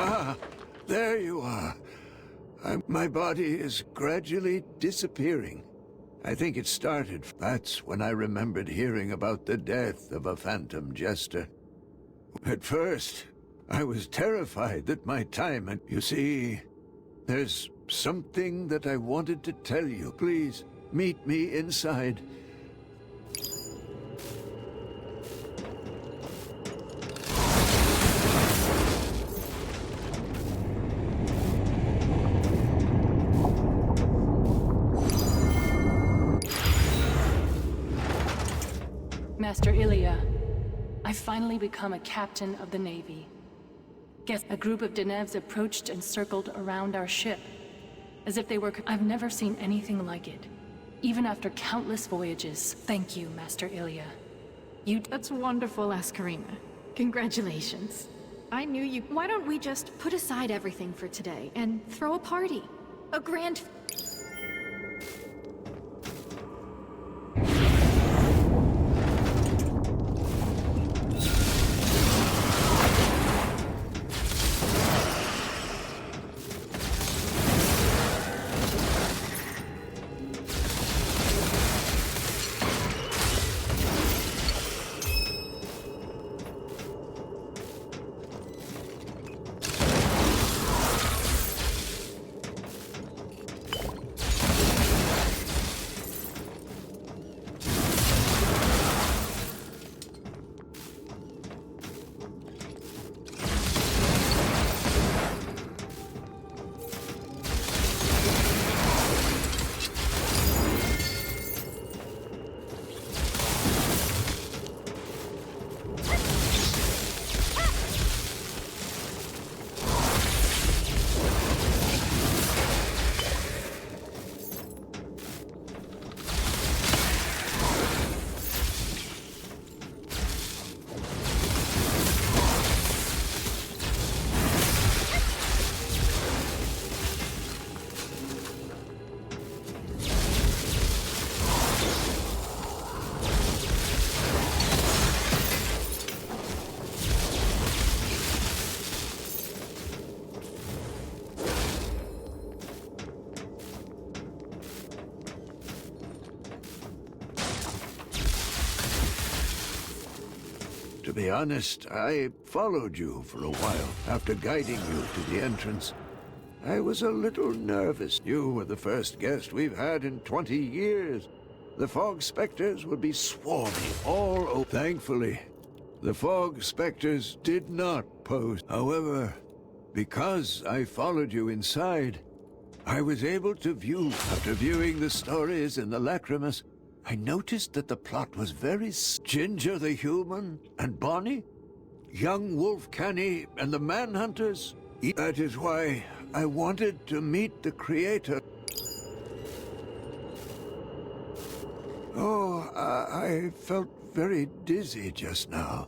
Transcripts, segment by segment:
Ah, there you are. My body is gradually disappearing. I think it started. That's when I remembered hearing about the death of a phantom jester. At first, I was terrified that my time had... You see, there's something that I wanted to tell you. Please, meet me inside. Master Ilya, I've finally become a captain of the Navy. Guess a group of Denevs approached and circled around our ship, as if they were... I've never seen anything like it, even after countless voyages. Thank you, Master Ilya. That's wonderful, Askarina. Congratulations. I knew you... Why don't we just put aside everything for today and throw a party? A grand... To be honest, I followed you for a while after guiding you to the entrance. I was a little nervous. You were the first guest we've had in 20 years. The fog specters would be swarming all over. Thankfully, the fog specters did not pose. However, because I followed you inside, I was able to view. After viewing the stories in the Lacrimus, I noticed that the plot was very... Ginger the human and Bonnie, young Wolf Canny and the Manhunters. That is why I wanted to meet the creator. Oh, I felt very dizzy just now.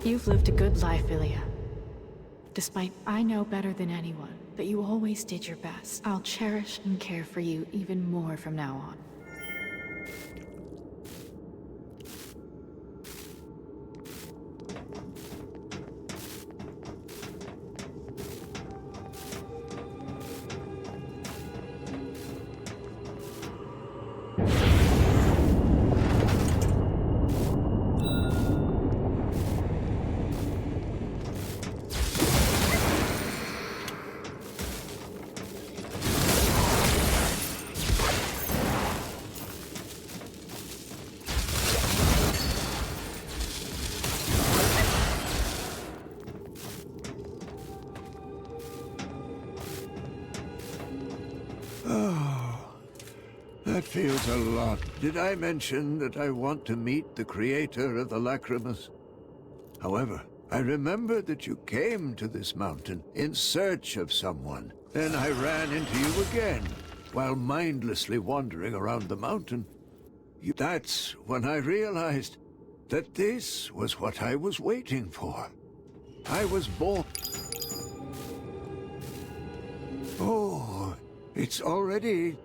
You've lived a good life, Ilya. Despite I know better than anyone that you always did your best, I'll cherish and care for you even more from now on. That feels a lot. Did I mention that I want to meet the creator of the Lacrimas? However, I remember that you came to this mountain in search of someone. Then I ran into you again, while mindlessly wandering around the mountain. That's when I realized that this was what I was waiting for. I was born... Oh, it's already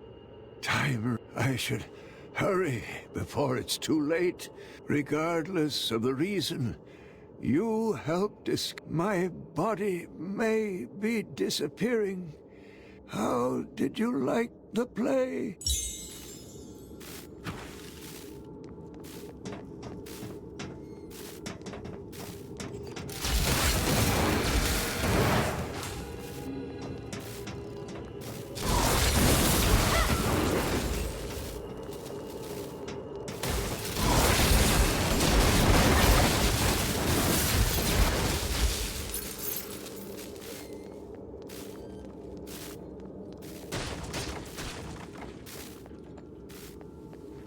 time. I should hurry before it's too late. Regardless of the reason, you helped us. My body may be disappearing. How did you like the play?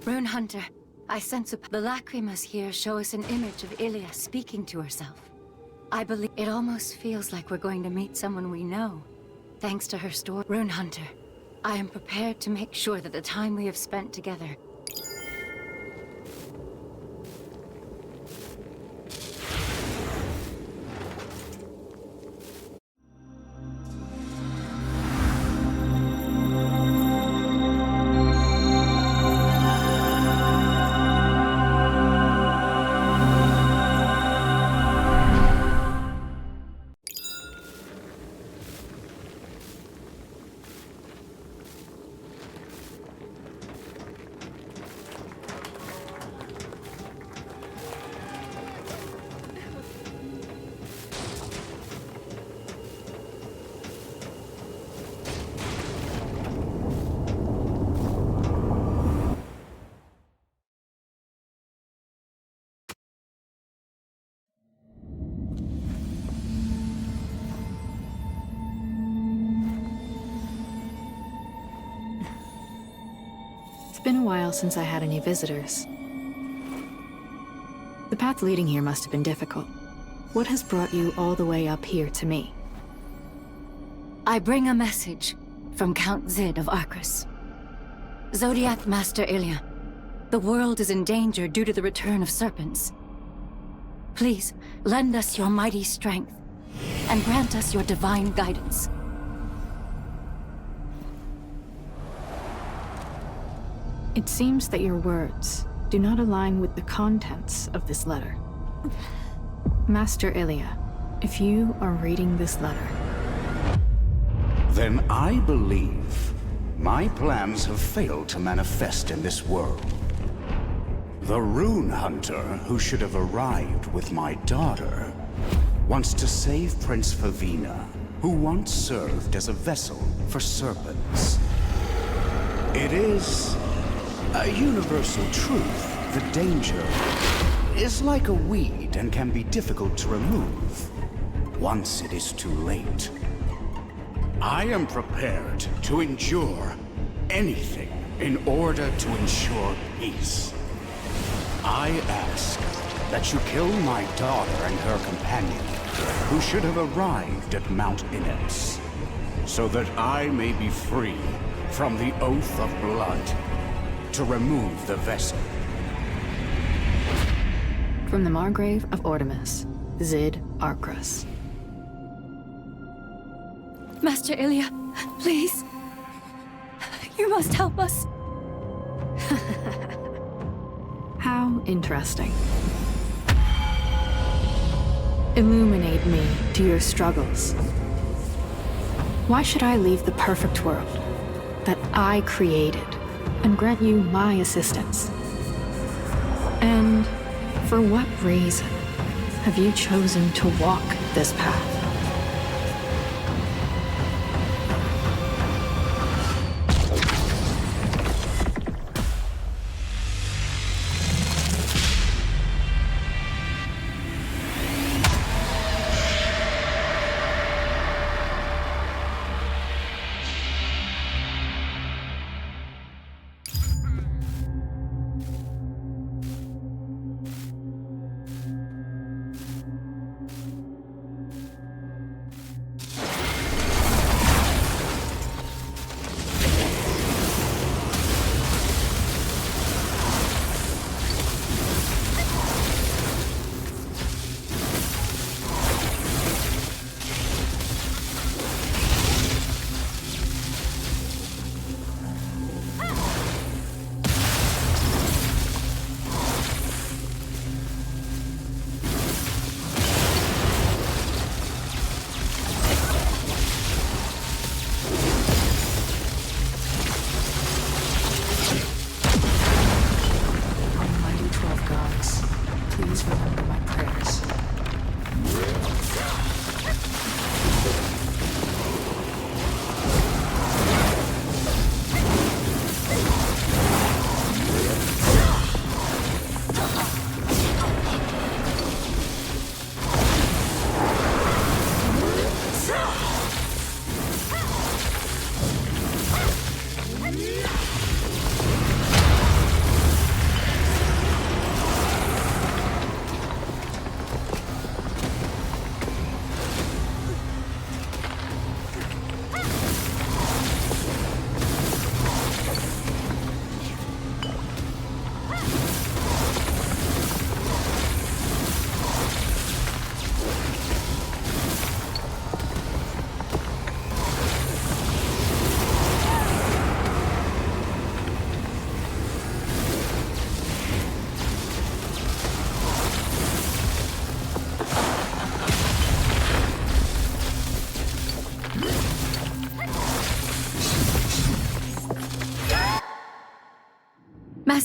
Rune Hunter, I sense the lacrimas here show us an image of Ilia speaking to herself. I believe it almost feels like we're going to meet someone we know, thanks to her story. Rune Hunter, I am prepared to make sure that the time we have spent together It's been a while since I had any visitors. The path leading here must have been difficult. What has brought you all the way up here to me? I bring a message from Count Zid of Arcus. Zodiac Master Ilia, the world is in danger due to the return of serpents. Please, lend us your mighty strength, and grant us your divine guidance. It seems that your words do not align with the contents of this letter. Master Ilia, if you are reading this letter... Then I believe my plans have failed to manifest in this world. The Rune Hunter, who should have arrived with my daughter, wants to save Prince Favina, who once served as a vessel for serpents. It is a universal truth. The danger is like a weed and can be difficult to remove once it is too late. I am prepared to endure anything in order to ensure peace. I ask that you kill my daughter and her companion, who should have arrived at Mount Ineps, so that I may be free from the Oath of Blood to remove the vessel. From the Margrave of Ordemus, Zid Arcrus. Master Ilia, please. You must help us. How interesting. Illuminate me to your struggles. Why should I leave the perfect world that I created and grant you my assistance? And for what reason have you chosen to walk this path?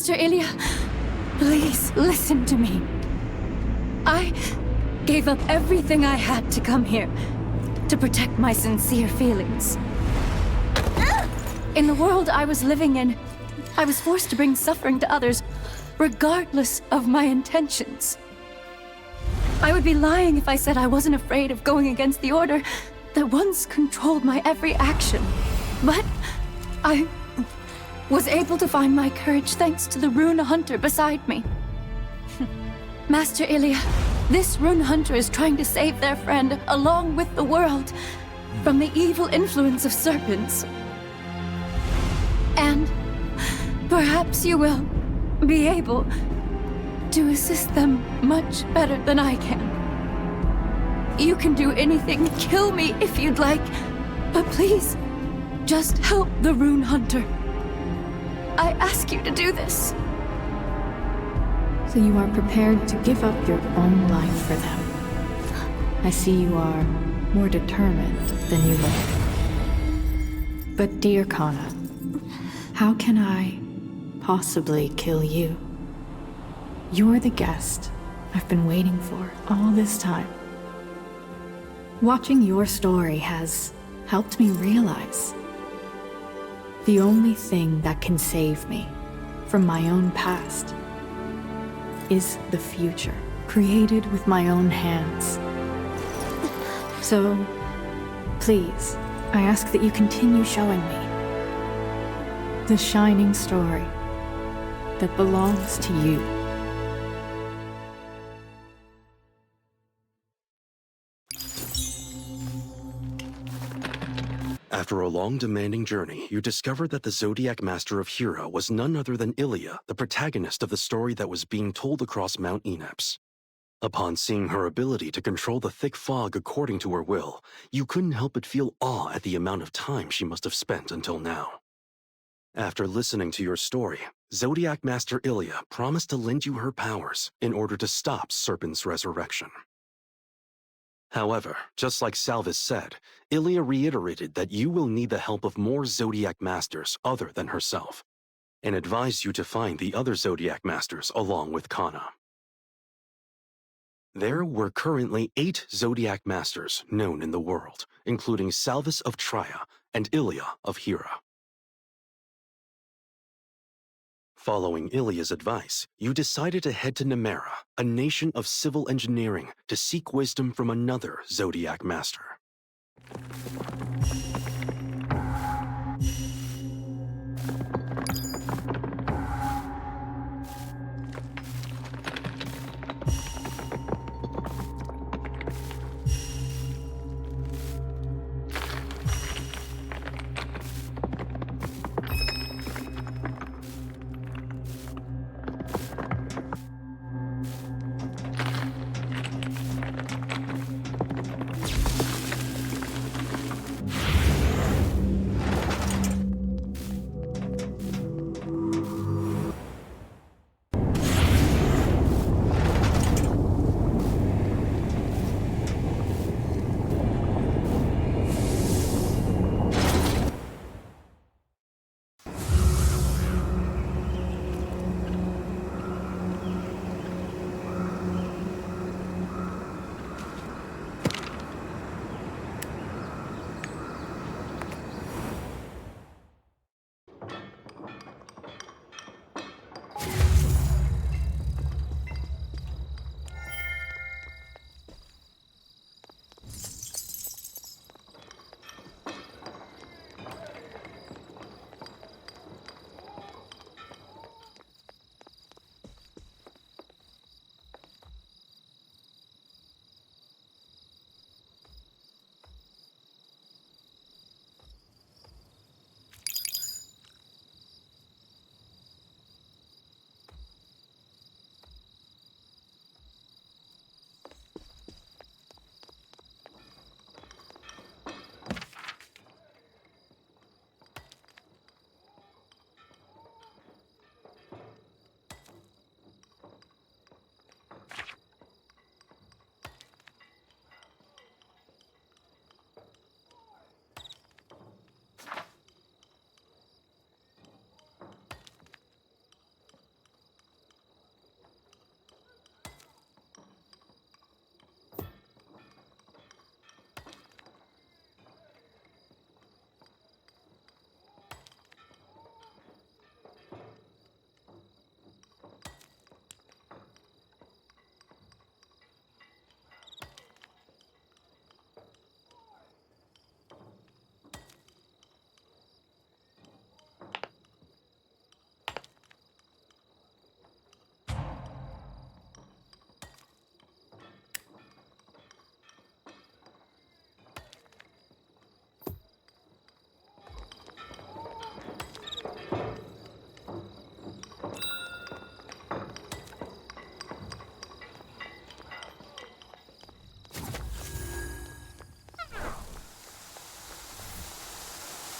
Master Ilya, please listen to me. I gave up everything I had to come here to protect my sincere feelings. In the world I was living in, I was forced to bring suffering to others, regardless of my intentions. I would be lying if I said I wasn't afraid of going against the order that once controlled my every action. But I was able to find my courage thanks to the rune hunter beside me. Master Ilya, this rune hunter is trying to save their friend, along with the world, from the evil influence of serpents. And perhaps you will be able to assist them much better than I can. You can do anything, kill me if you'd like, but please, just help the rune hunter. I ask you to do this. So you are prepared to give up your own life for them. I see you are more determined than you look. But dear Kana, how can I possibly kill you? You're the guest I've been waiting for all this time. Watching your story has helped me realize the only thing that can save me from my own past is the future, created with my own hands. So, please, I ask that you continue showing me the shining story that belongs to you. After a long, demanding journey, you discovered that the Zodiac Master of Hira was none other than Ilya, the protagonist of the story that was being told across Mount Eneps. Upon seeing her ability to control the thick fog according to her will, you couldn't help but feel awe at the amount of time she must have spent until now. After listening to your story, Zodiac Master Ilya promised to lend you her powers in order to stop Serpent's resurrection. However, just like Salvis said, Ilya reiterated that you will need the help of more Zodiac Masters other than herself, and advised you to find the other Zodiac Masters along with Kana. There were currently 8 Zodiac Masters known in the world, including Salvis of Traia and Ilya of Hira. Following Ilya's advice, you decided to head to Nemera, a nation of civil engineering, to seek wisdom from another Zodiac Master.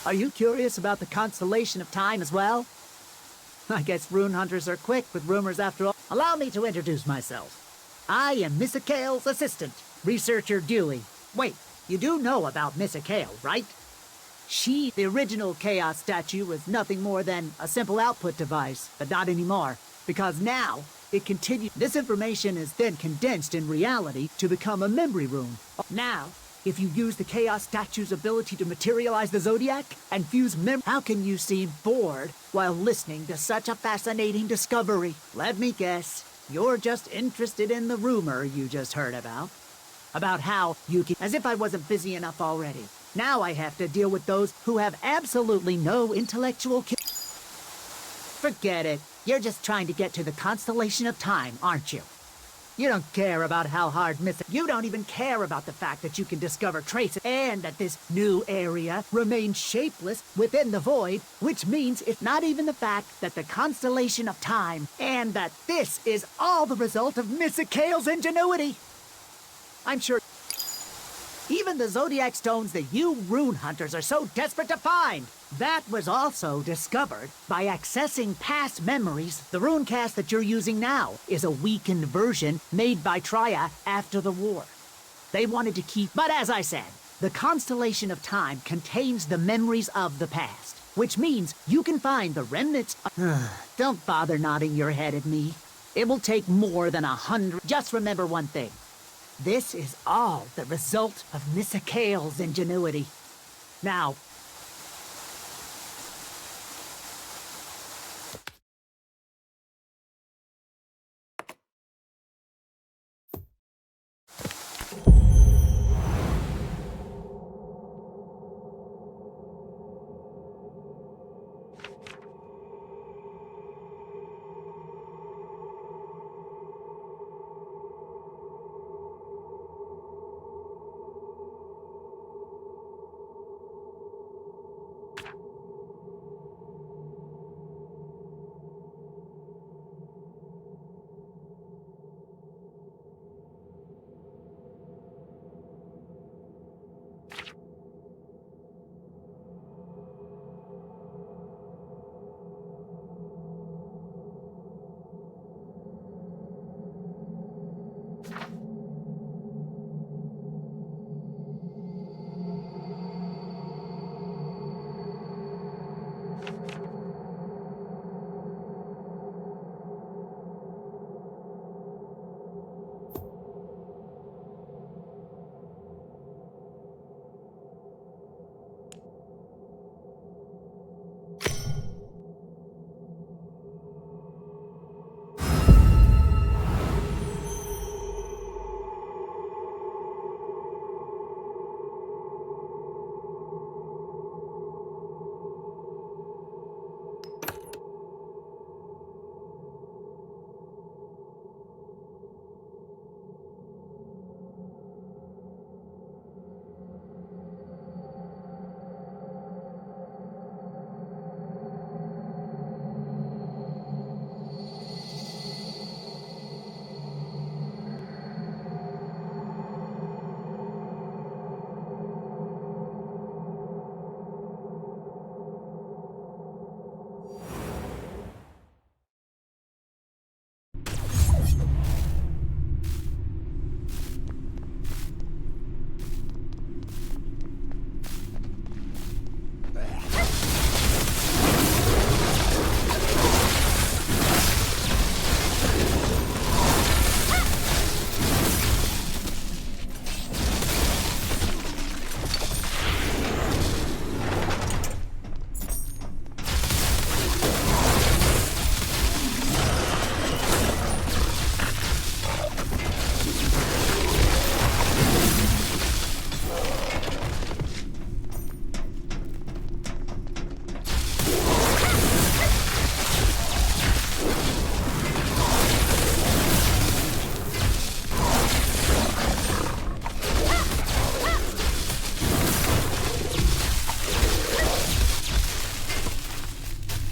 Are you curious about the constellation of time as well? I guess rune hunters are quick with rumors after all. Allow me to introduce myself. I am Misakael's assistant, researcher Dewey. Wait, you do know about Misakael, right? The original Chaos statue, was nothing more than a simple output device, but not anymore, because now it continues. This information is then condensed in reality to become a memory rune. Now, if you use the Chaos statue's ability to materialize the Zodiac and fuse how can you seem bored while listening to such a fascinating discovery? Let me guess, you're just interested in the rumor you just heard about. About how you can... As if I wasn't busy enough already. Now I have to deal with those who have absolutely no intellectual... Forget it. You're just trying to get to the constellation of time, aren't you? You don't care about how hard You don't even care about the fact that you can discover traces and that this new area remains shapeless within the void, which means it's not even the fact that the constellation of time and that this is all the result of Misakael's ingenuity. I'm sure even the Zodiac stones that you rune hunters are so desperate to find. That was also discovered by accessing past memories. The runecast that you're using now is a weakened version made by Triya after the war. They wanted to keep... But as I said, the constellation of time contains the memories of the past, which means you can find the remnants... Don't bother nodding your head at me. It will take more than 100... Just remember one thing. This is all the result of Misakael's ingenuity. Now...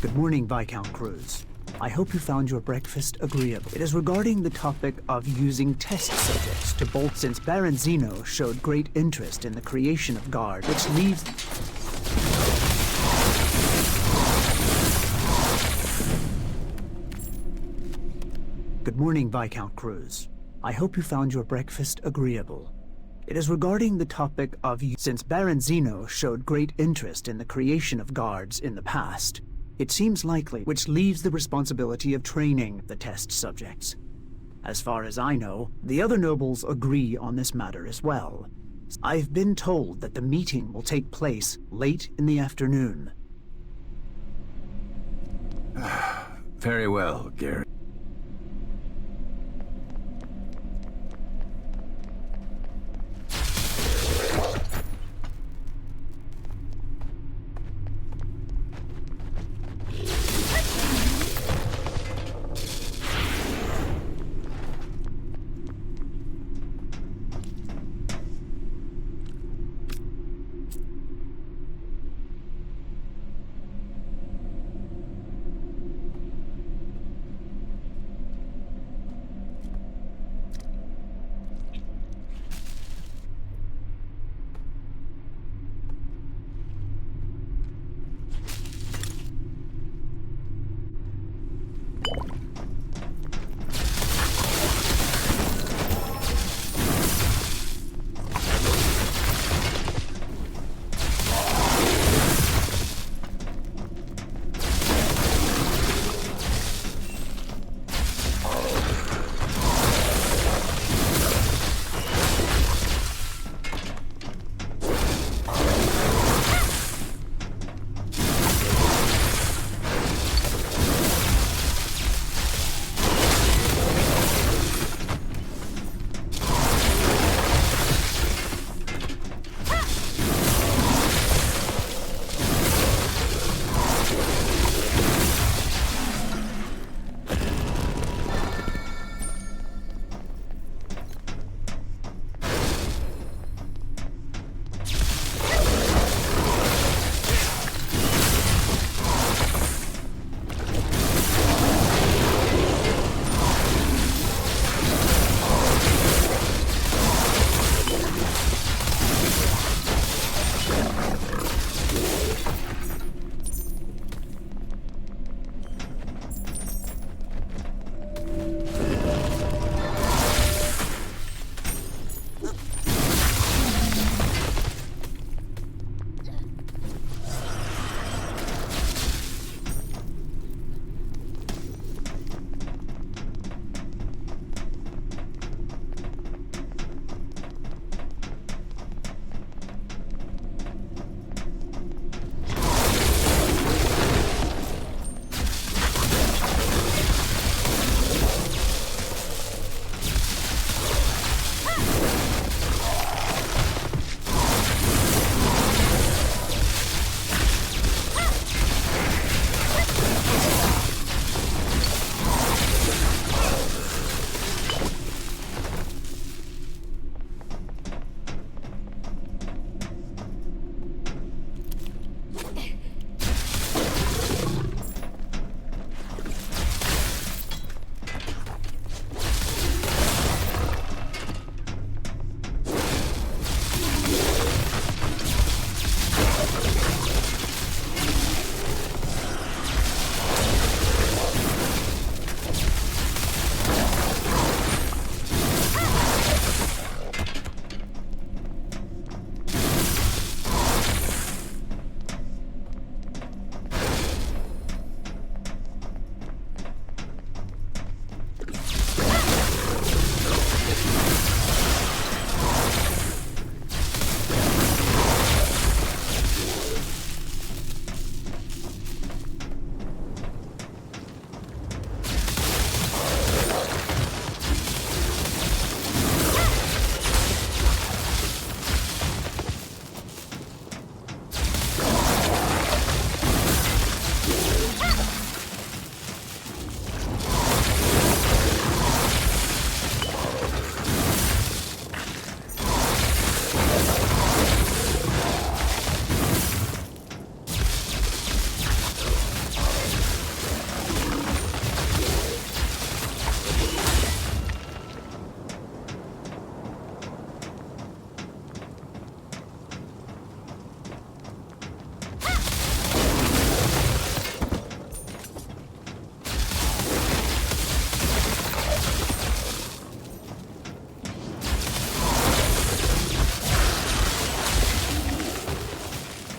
Good morning, Viscount Cruz. I hope you found your breakfast agreeable. It is regarding the topic of using test subjects to bolt, since Baron Zeno showed great interest in the creation of guard, which leaves... Good morning, Viscount Cruz. I hope you found your breakfast agreeable. It is regarding the topic of since Baron Zeno showed great interest in the creation of guards in the past, it seems likely, which leaves the responsibility of training the test subjects. As far as I know, the other nobles agree on this matter as well. I've been told that the meeting will take place late in the afternoon. Very well, Gary.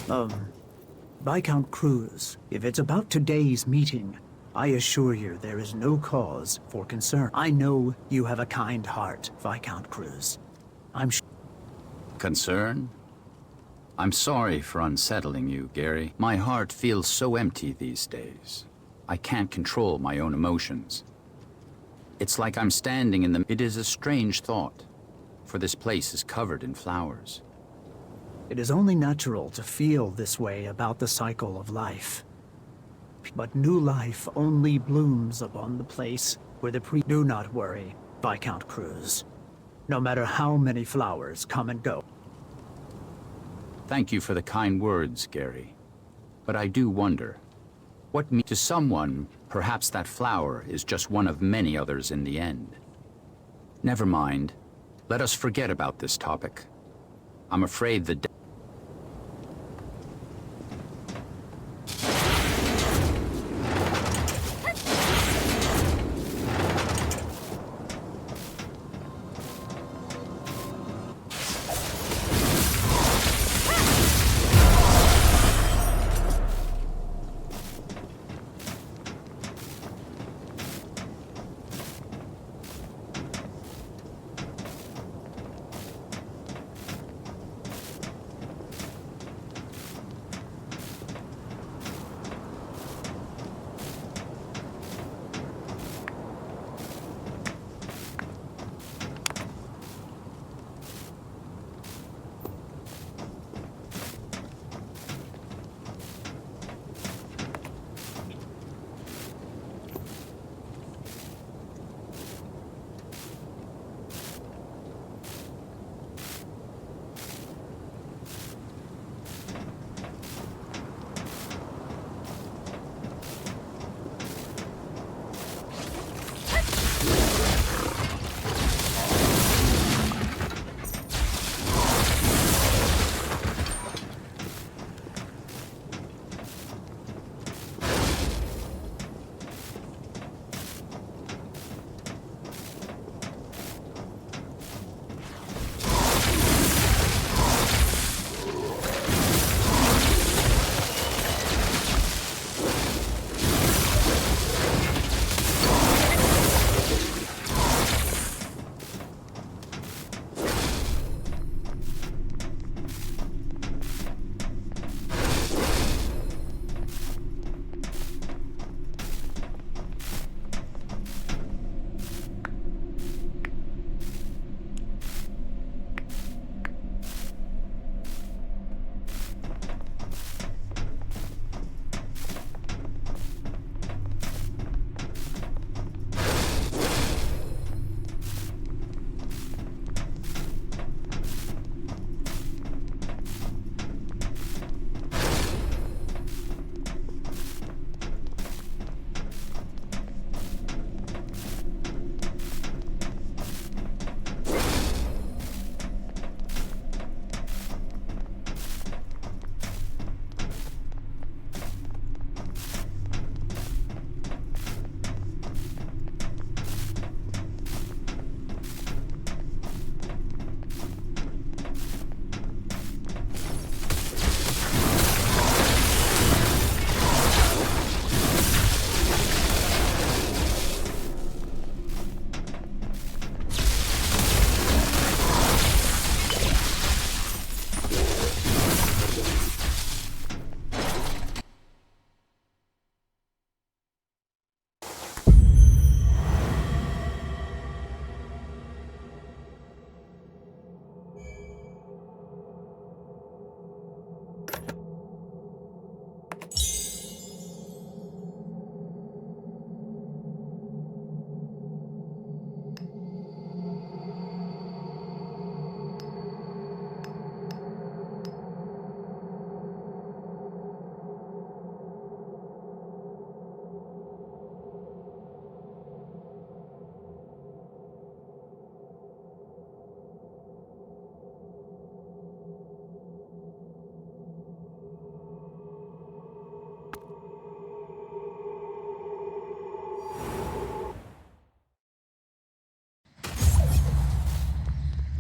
Viscount Cruz, if it's about today's meeting, I assure you there is no cause for concern. I know you have a kind heart, Viscount Cruz. I'm sure. Concern? I'm sorry for unsettling you, Gary. My heart feels so empty these days. I can't control my own emotions. It's like I'm standing in the... It is a strange thought, for this place is covered in flowers. It is only natural to feel this way about the cycle of life. But new life only blooms upon the place where the Do not worry, Viscount Cruz. No matter how many flowers come and go. Thank you for the kind words, Gary. But I do wonder, to someone, perhaps that flower is just one of many others in the end. Never mind. Let us forget about this topic. I'm afraid the...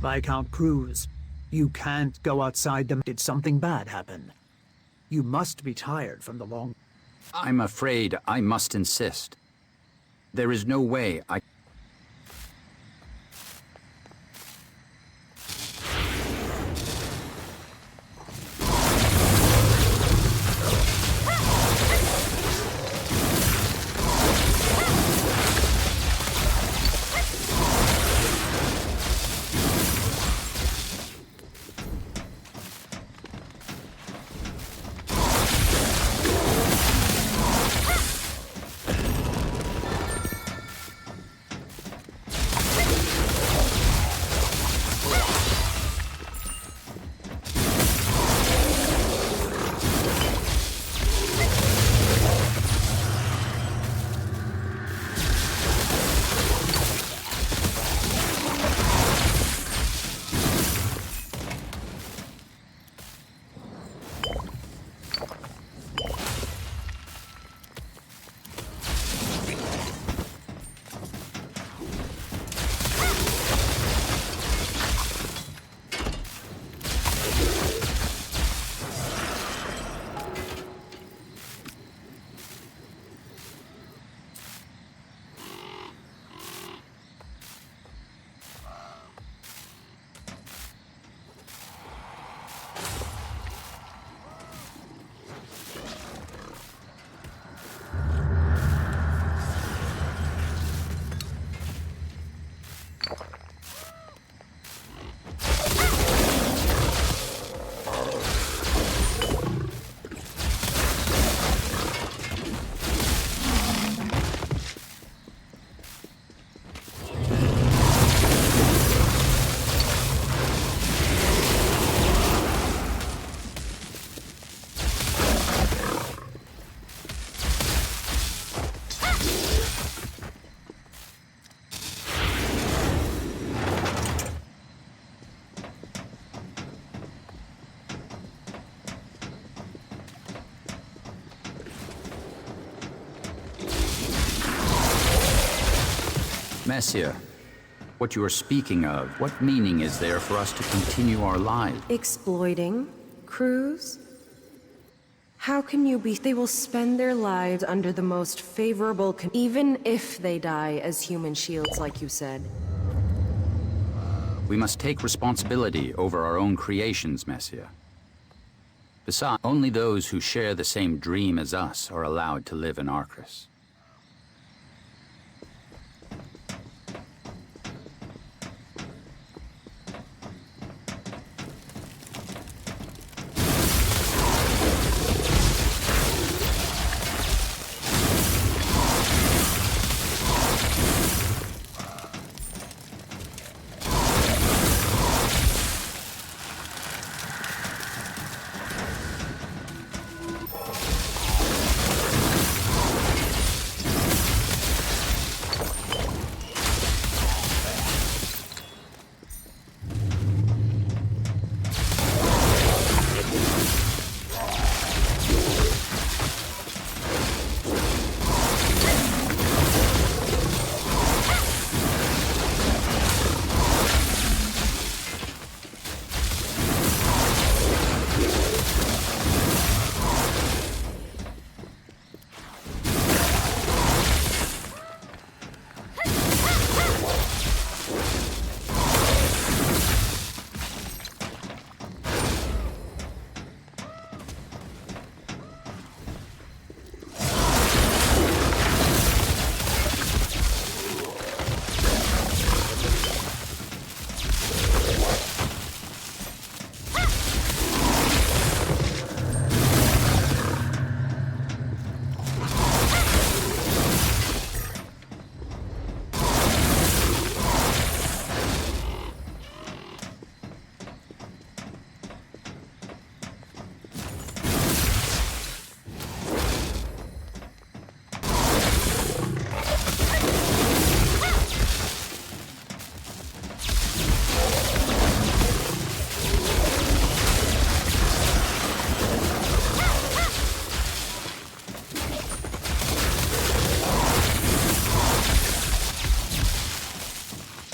Viscount Cruz, you can't go outside them. Did something bad happen? You must be tired from the long... I'm afraid I must insist. There is no way I... Messiah, what you are speaking of, what meaning is there for us to continue our lives? Exploiting? Crews? How can you be? They will spend their lives under the most favorable even if they die as human shields, like you said. We must take responsibility over our own creations, Messiah. Besides, only those who share the same dream as us are allowed to live in Arcris.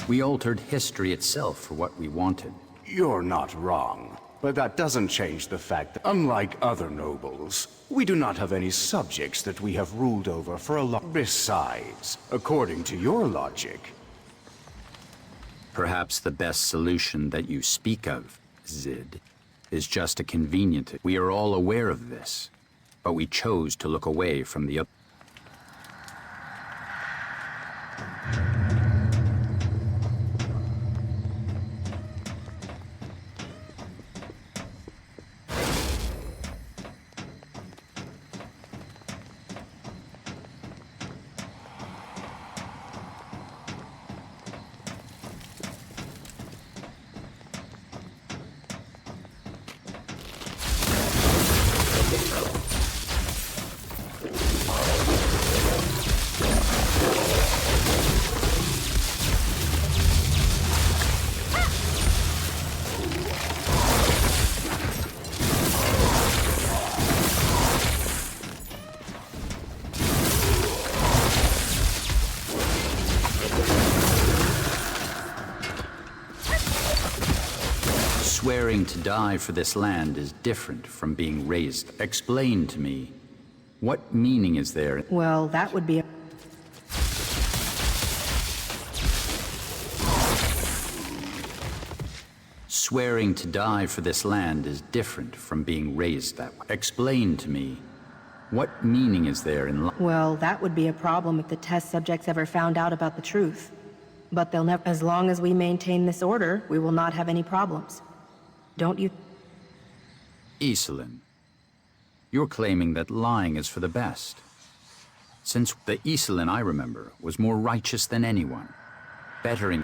We altered history itself for what we wanted. You're not wrong. But that doesn't change the fact that, unlike other nobles, we do not have any subjects that we have ruled over for a long. Besides, according to your logic... Perhaps the best solution that you speak of, Zid, is just a convenient... We are all aware of this, but we chose to look away from the other. Swearing to die for this land is different from being raised. Explain to me, what meaning is there? Well, that would be a... Swearing to die for this land is different from being raised that way. Explain to me, what meaning is there in life? Well, that would be a problem if the test subjects ever found out about the truth. But they'll never... As long as we maintain this order, we will not have any problems. Don't you... Iselin, you're claiming that lying is for the best. Since the Iselin I remember was more righteous than anyone, better in...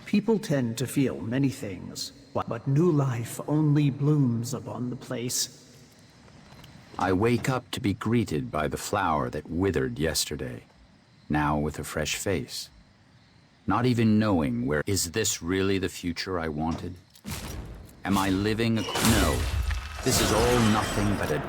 People tend to feel many things, but new life only blooms upon the place. I wake up to be greeted by the flower that withered yesterday, now with a fresh face. Not even knowing where... Is this really the future I wanted? Am I living a... No. This is all nothing but a...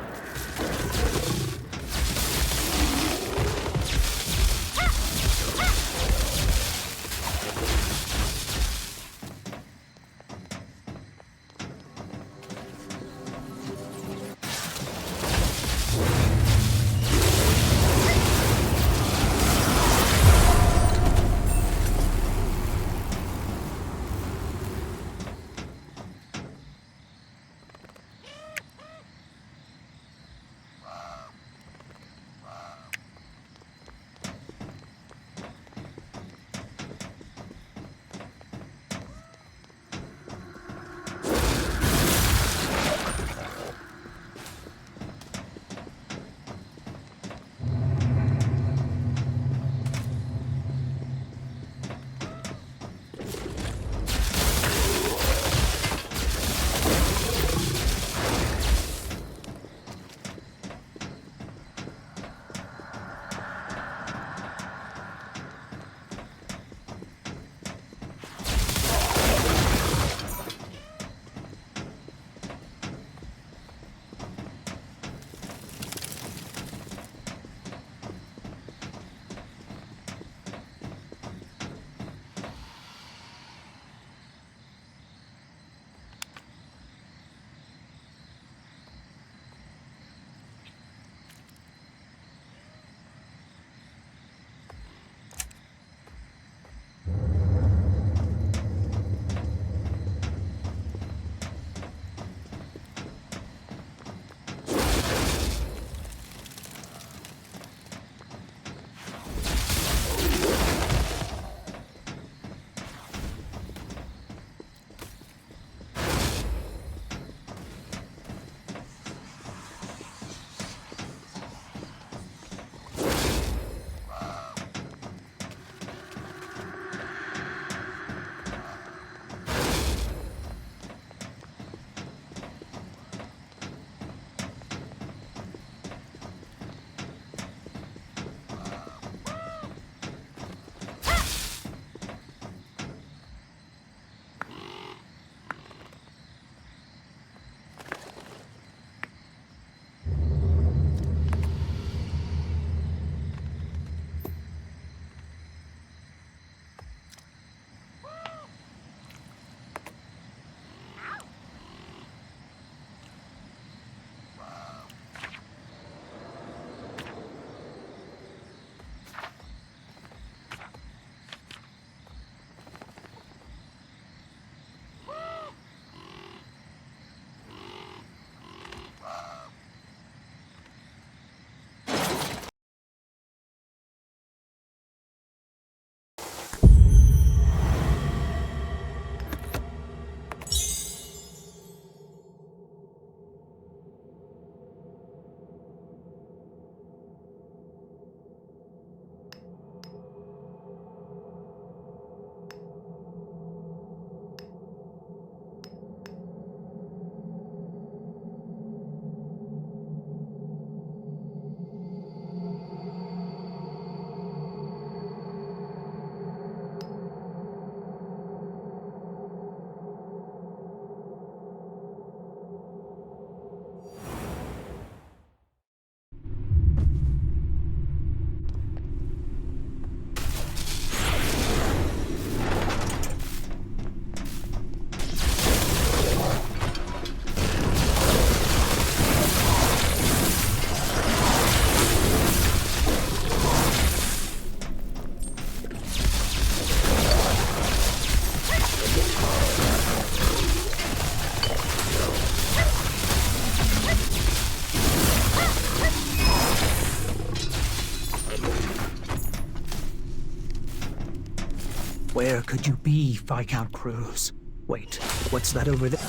Where could you be, Viscount Cruz? Wait, what's that over there?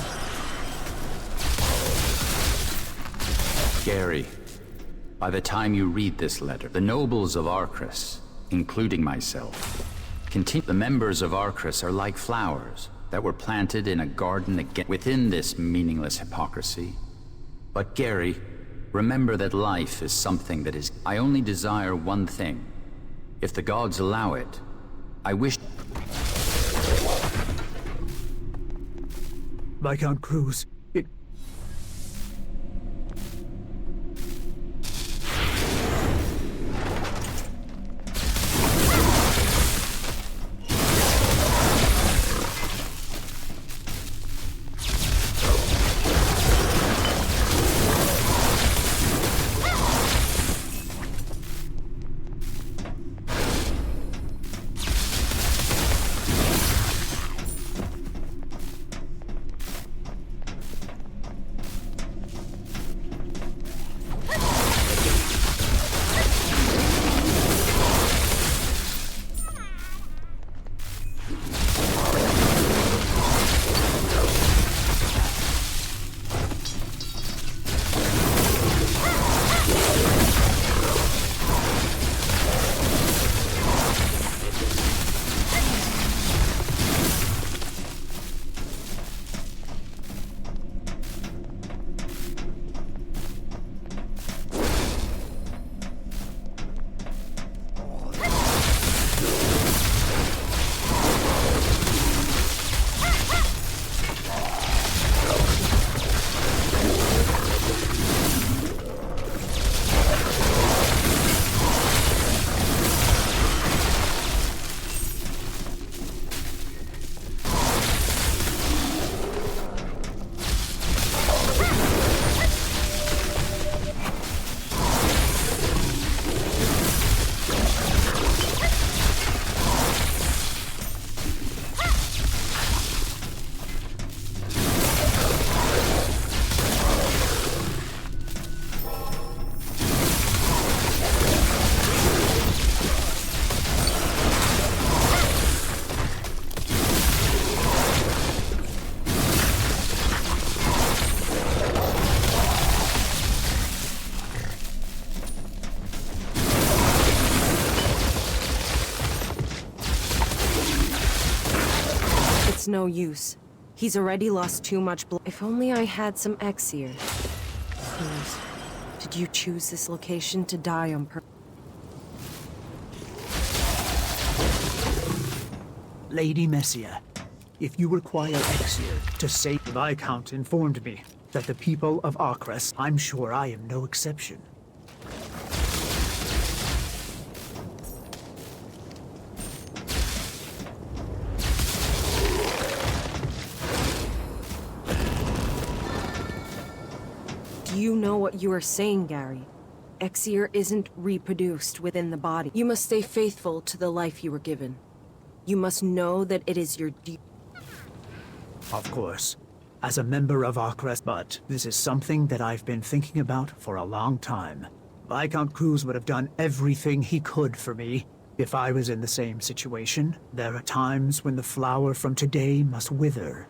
Gary, by the time you read this letter, the nobles of Arcris, including myself, the members of Arcris are like flowers that were planted in a garden again within this meaningless hypocrisy. But Gary, remember that life is something that is... I only desire one thing. If the gods allow it, I wish... Viscount Cruz, it... It's no use. He's already lost too much blood. If only I had some Exir. Cruz, did you choose this location to die on purpose? Lady Messia, if you require Exir to save... Viscount informed me that the people of Arcris, I'm sure I am no exception. Do you know what you are saying, Gary? Exir isn't reproduced within the body. You must stay faithful to the life you were given. You must know that it is your duty. Of course, as a member of Arcris, but this is something that I've been thinking about for a long time. Viscount Cruz would have done everything he could for me if I was in the same situation. There are times when the flower from today must wither.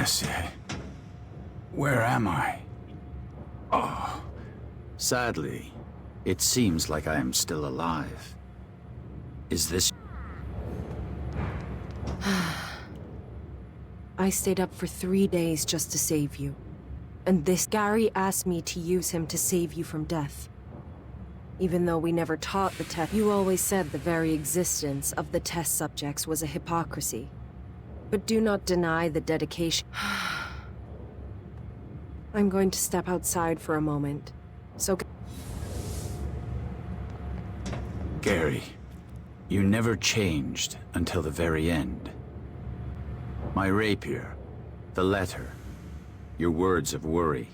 said. Where am I? Oh. Sadly, it seems like I am still alive. Is this... I stayed up for 3 days just to save you. And this Gary asked me to use him to save you from death. Even though we never taught the test, you always said the very existence of the test subjects was a hypocrisy. But do not deny the dedication. I'm going to step outside for a moment. So... Gary, you never changed until the very end. My rapier, the letter, your words of worry.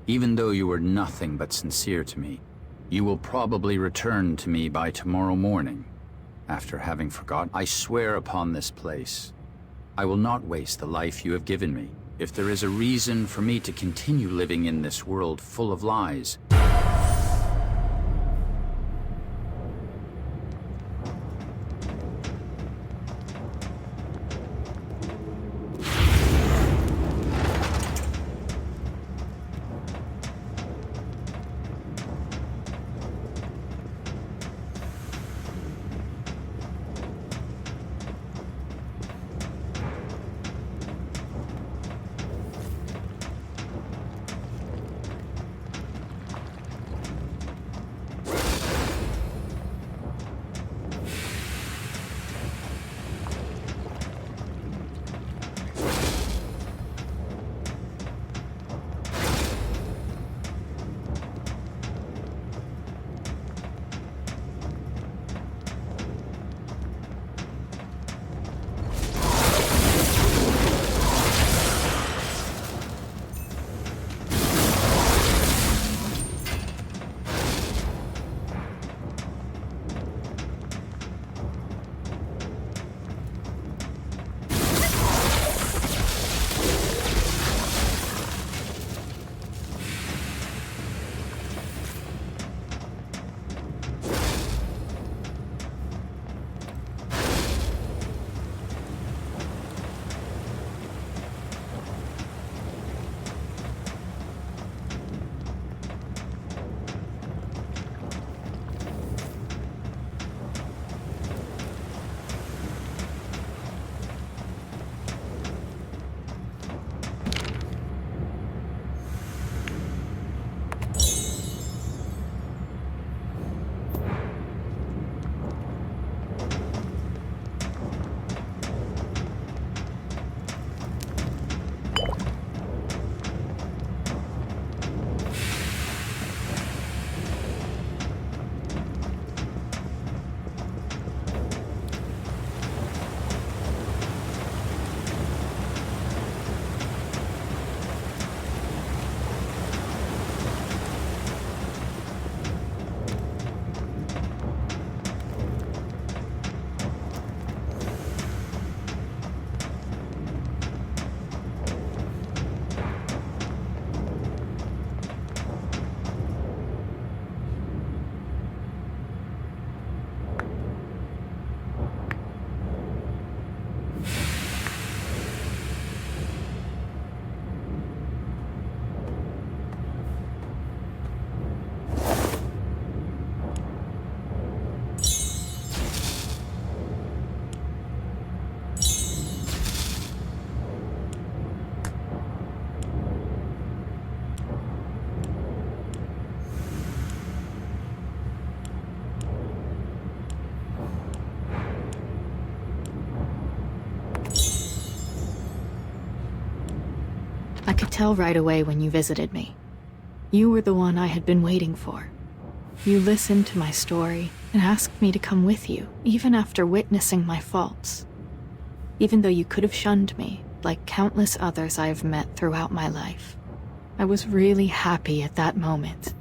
Even though you were nothing but sincere to me, you will probably return to me by tomorrow morning, after having forgotten. I swear upon this place, I will not waste the life you have given me. If there is a reason for me to continue living in this world full of lies, I could tell right away when you visited me. You were the one I had been waiting for. You listened to my story and asked me to come with you, even after witnessing my faults. Even though you could have shunned me, like countless others I have met throughout my life. I was really happy at that moment.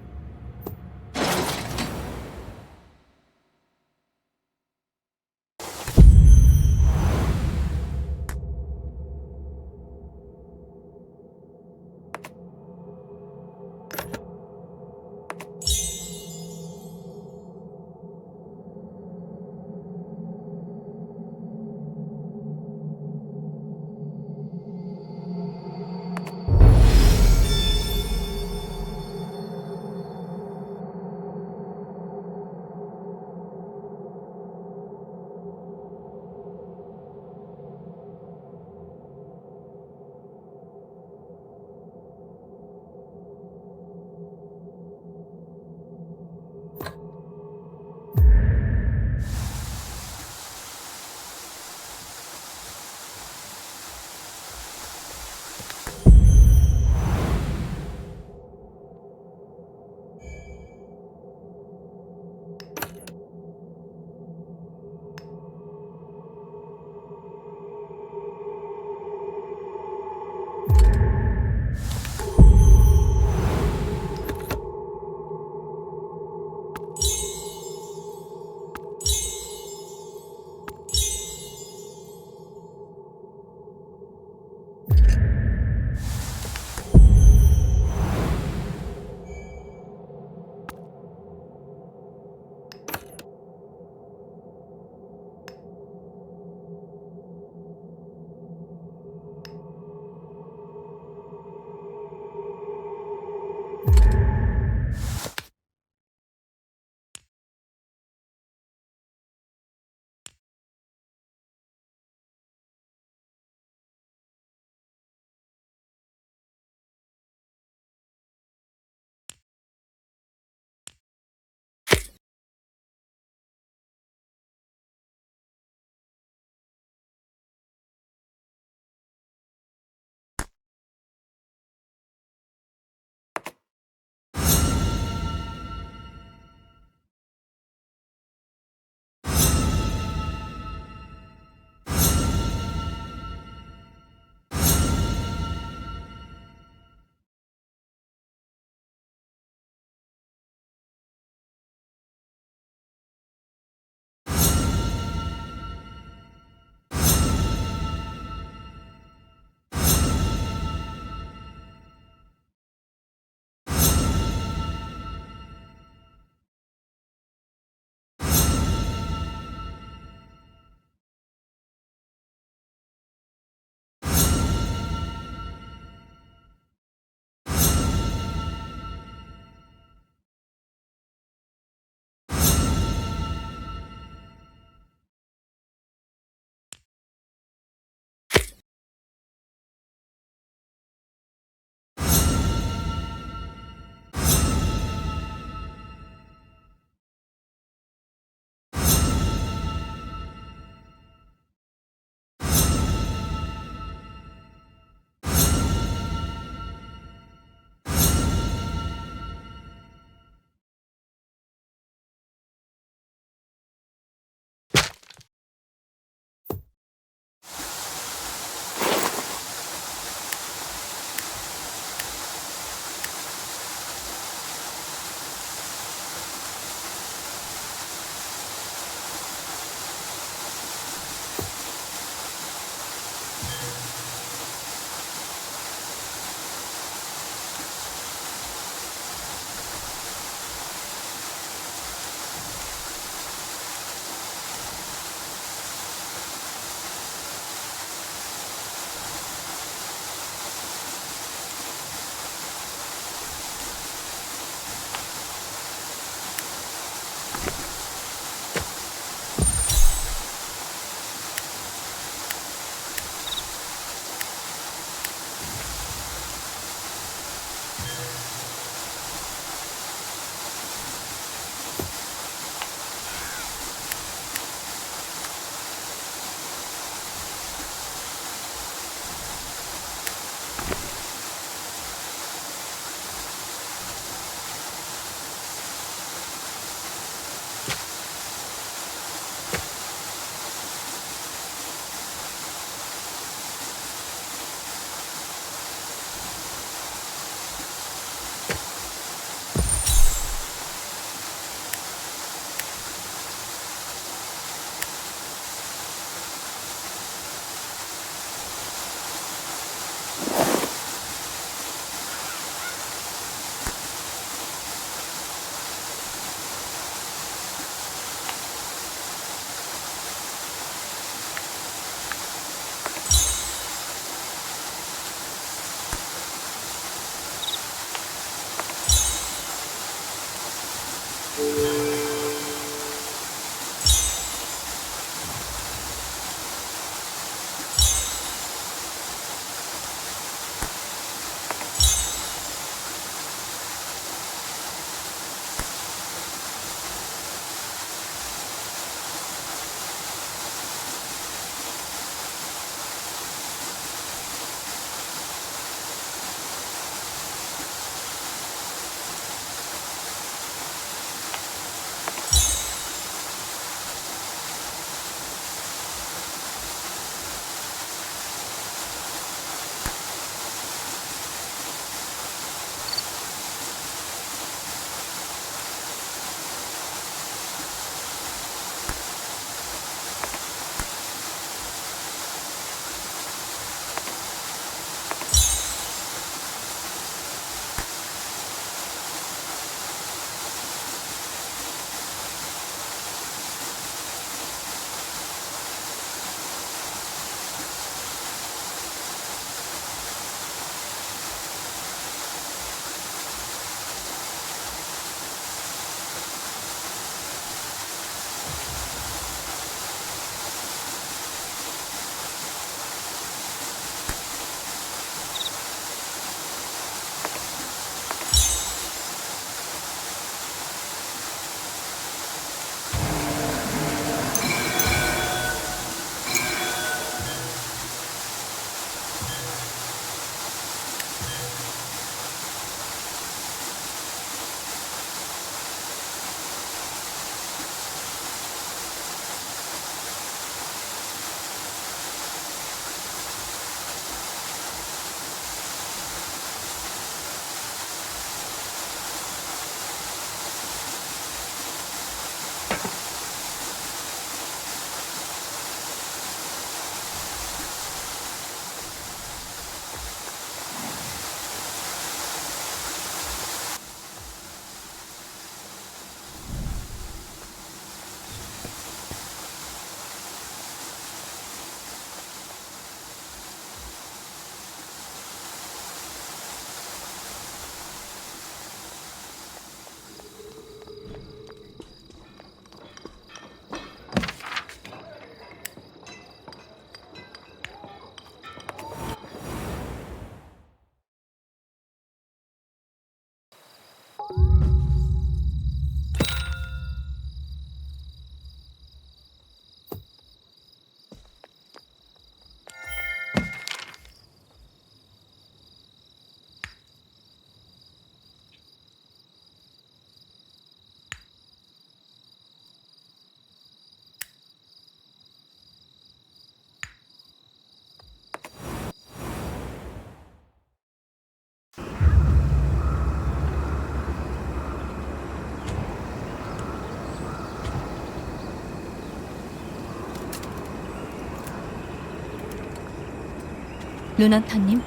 룬헌터님,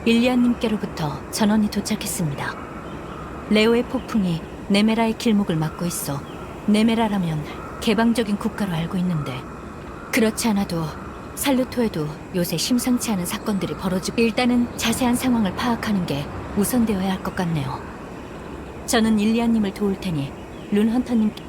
일리아님께로부터 전원이 도착했습니다. 레오의 폭풍이 네메라의 길목을 막고 있어 네메라라면 개방적인 국가로 알고 있는데 그렇지 않아도 살루토에도 요새 심상치 않은 사건들이 벌어지고 일단은 자세한 상황을 파악하는 게 우선되어야 할 것 같네요. 저는 일리아님을 도울 테니 룬헌터님께